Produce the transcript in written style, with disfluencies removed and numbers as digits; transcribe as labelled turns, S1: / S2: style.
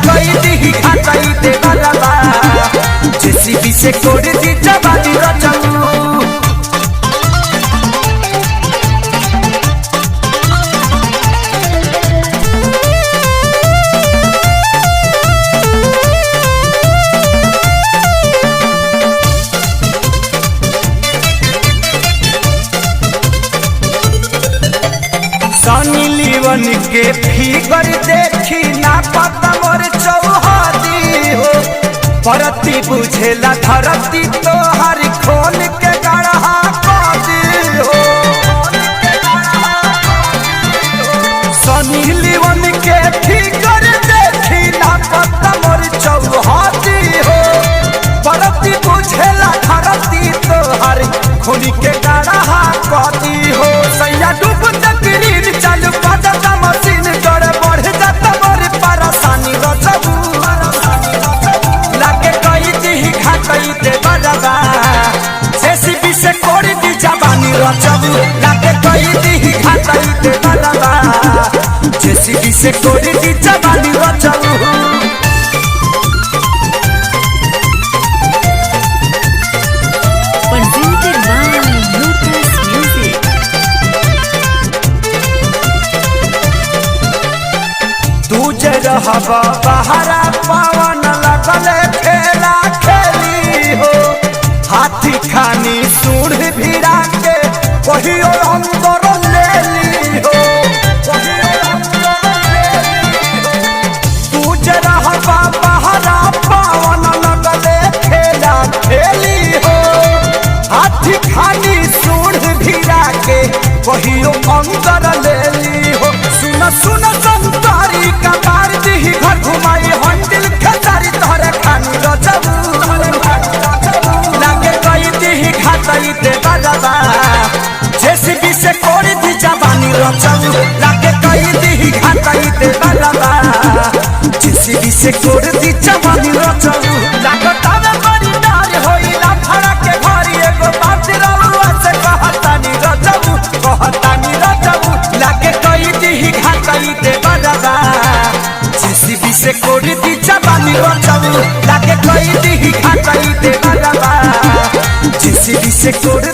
S1: कोई दी घाटाई दे बरबा जेसीबी से कोड़ दी जवानी रचऊ। सनी लीवन के फिगर देखी ना पता मोर चौहदी हो परती बुझेला धरती तो हर खोल के गढ़ा कदी हो। सनी लीवन के फिगर देखी ना पता मोर चौहदी हो परती बुझेला धरती तो हर खोल के गढ़ा कदी हो। सैया डूब तकरीर चालू करता मशीन कर बढ़ जाता मोर परेशानी रचबू लागे कई दी घाटई दे बरबा जेसीबी से कोड़ दी जवानी रचबू लागे कई दी घाटई दे बरबा जेसीबी से कोड़ दी जवानी रचबू। रहबा बहरा पवन लगले खेला खेली हो हाथी खानी सूढ़ भिड़ा के कहियो अंदर ले ली हो तुझे रहबा बहरा पवन लगले खेला खेली हो हाथी खानी सूढ़ भिड़ा के कहियो अंदर ले ली हो। सुन सुन संतारी का घर घुमाई हंडिल खेसारी तोहरे खानी रचबू लागे कई दी घाटई दे बरबा जेसीबी से कोड़ दी जवानी रचबू लागे कई दी घाटई दे बरबा जेसीबी से कोड़ दी जवानी रचबू। लागतावे बड़ी नार होइला फड़ा के घरी एगो बात रउआ से कहतानी रचबू लागे कई दी घाटई दे बरबा जेसीबी से कोड़ दी जवानी रचबू लागे कई दी घाटई दे बरबा जेसीबी से कोड़